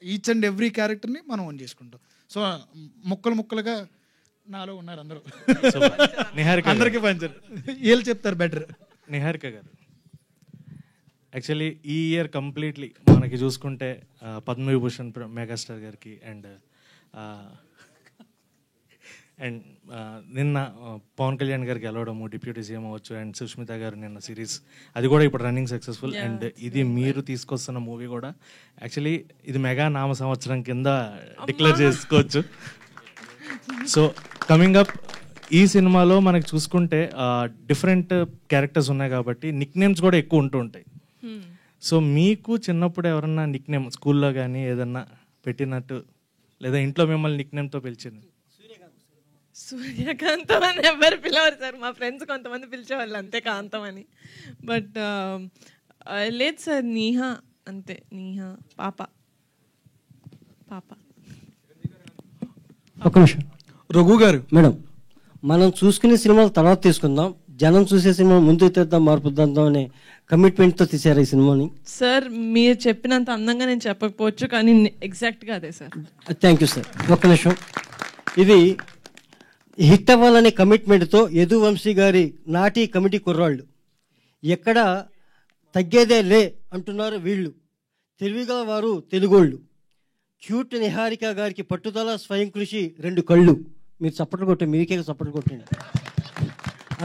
Each and every క్యారెక్టర్ని మనం own చేసుకుంటాం. సో ముక్కలు ముక్కలుగా నాలో ఉన్నారు అందరూ. అందరికీ పంచారు. వీళ్ళు చెప్తారు బెటర్. నిహారిక గారు యాక్చువల్లీ ఈ ఇయర్ కంప్లీట్లీ మనకి చూసుకుంటే పద్మవిభూషణ్ మెగాస్టార్ గారికి అండ్ నిన్న పవన్ కళ్యాణ్ గారికి గెలవడము, డిప్యూటీ సీఎం అవ్వచ్చు, అండ్ సుష్మిత గారు నిన్న సిరీస్ అది కూడా ఇప్పుడు రన్నింగ్ సక్సెస్ఫుల్. అండ్ ఇది మీరు తీసుకొస్తున్న మూవీ కూడా యాక్చువల్లీ ఇది మెగా నామ సంవత్సరం కింద డిక్లేర్ చేసుకోవచ్చు. సో కమింగ్ అప్ ఈ సినిమాలో మనకి చూసుకుంటే డిఫరెంట్ క్యారెక్టర్స్ ఉన్నాయి కాబట్టి నిక్ నేమ్స్ కూడా ఎక్కువ ఉంటూ ఉంటాయి. సో మీకు చిన్నప్పుడు ఎవరన్నా నిక్ నేమ్ స్కూల్లో కానీ ఏదన్నా పెట్టినట్టు లేదా ఇంట్లో మిమ్మల్ని నిక్ నేమ్తో పిలిచింది? సూర్యకాంతం అని ఎవరు పిలవరు సార్, మా ఫ్రెండ్స్ కొంతమంది పిలిచేవాళ్ళు అంతే, కాంతం అని. బట్ లేదు సార్, నీహా అంతే, నీహా, పాప పాప. ఒక నిమిషం రఘు గారు. మేడం, మనం చూసుకునే సినిమాలు తర్వాత తీసుకుందాం, జనం చూసే సినిమా ముందు తెద్దాం, మార్పుద్దాం అనే కమిట్మెంట్తో తీశారు ఈ సినిమాని. సార్ మీరు చెప్పినంత అందంగా నేను చెప్పకపోవచ్చు, కానీ ఎగ్జాక్ట్గా అదే సార్. Thank you sir. ఒక్క నిమిషం, ఇది హిట్ అవ్వాలనే కమిట్మెంట్తో యదువంశీ గారి నాటి కమిటీ కుర్రాళ్ళు ఎక్కడ తగ్గేదే లే అంటున్నారు వీళ్ళు. తెలివిగల వారు తెలుగోళ్ళు. క్యూట్ నిహారిక గారికి పట్టుదల, స్వయం కృషి, 2 కళ్ళు. మీరు చప్పట్లు కొట్టండి, మీకే చప్పట్లు కొట్టండి.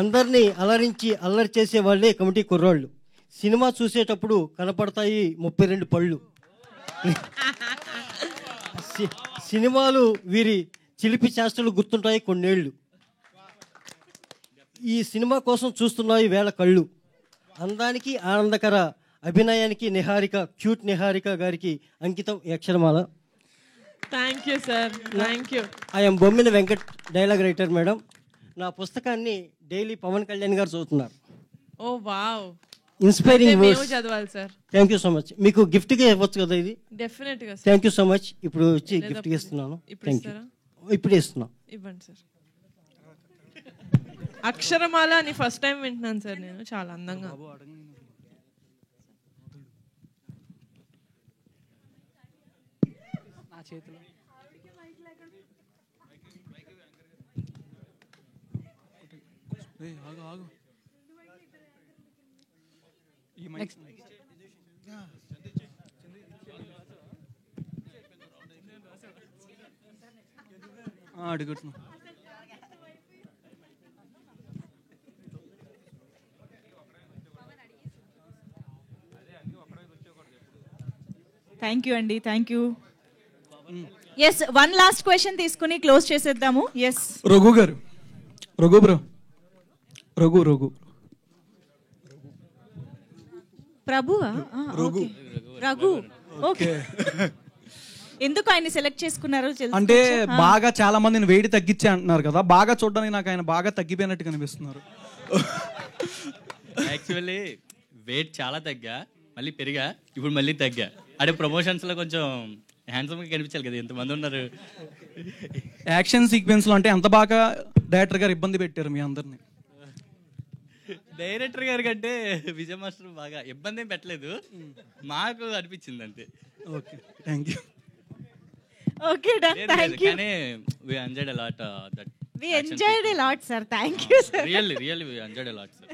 అందరినీ అలరించి అల్లరి చేసే వాళ్ళే కమిటీ కుర్రాళ్ళు. సినిమా చూసేటప్పుడు కనపడతాయి 32 పళ్ళు. సినిమాలు వీరి చిలిపి చేష్టలు గుర్తుంటాయి కొన్నేళ్ళు. ఈ సినిమా కోసం చూస్తున్నాయి వేల కళ్ళు. అందానికి ఆనందకర అభినయానికి నిహారిక, క్యూట్ నిహారిక గారికి అంకితం ఈ అక్షరమాల. Thank you sir, thank you. I'm Bommina Venkat, dialogue writer madam. నా పుస్తకాన్ని డైలీ పవన్ కళ్యాణ్ గారు చదువుతున్నారు. Oh wow, inspiring words. చదవాలి sir. Thank you so much. మీకు గిఫ్ట్గా ఇవ్వచ్చు కదా ఇది? డెఫినెట్గా. Thank you so much. ఇప్పుడు వచ్చి గిఫ్ట్గా ఇస్తున్నాను. Thank you. ఇప్పుడు ఇస్తున్నాం. ఇవ్వండి సార్. అక్షరమాల అని ఫస్ట్ టైం వింటున్నాను సార్ నేను, చాలా అందంగా. నా చేతిలో అడుగుతున్నా. థ్యాంక్ యూ అండి, thank you. Yes, one last question తీసుకుని క్లోజ్ చేసేద్దాము. ఎస్ రఘు గారు. రఘు బ్రో. రఘు రఘు ప్రభువా? రఘు. ఓకే. ఎందుకు ఆయన సెలెక్ట్ చేసుకున్నారు? అంటే బాగా చాలా మందిని వెయిట్ తగ్గించే అంటున్నారు కదా, బాగా చూడడానికి నాకు ఆయన బాగా తగ్గిపోయినట్టు కనిపిస్తున్నారు. యాక్చువల్లీ వెయిట్ చాలా తగ్గా, మళ్ళీ పెరిగా, ఇప్పుడు మళ్ళీ తగ్గా. అంటే ప్రమోషన్స్లో కొంచెం హ్యాండ్సమ్గా కనిపించాలి కదా, ఎంతమంది ఉన్నారు. యాక్షన్ సీక్వెన్స్లో అంటే ఎంత బాగా డైరెక్టర్ గారు ఇబ్బంది పెట్టారు మీ అందరినీ. డైరెక్టర్ గారి కంటే విజయ్ మాస్టర్ బాగా ఇబ్బంది ఏం పెట్టలేదు, మాకు అనిపించింది అంతే. Okay, thank you. Okay done, thank you. కానీ we enjoyed a lot that we enjoyed a lot sir, thank you sir. Really we enjoyed a lot sir.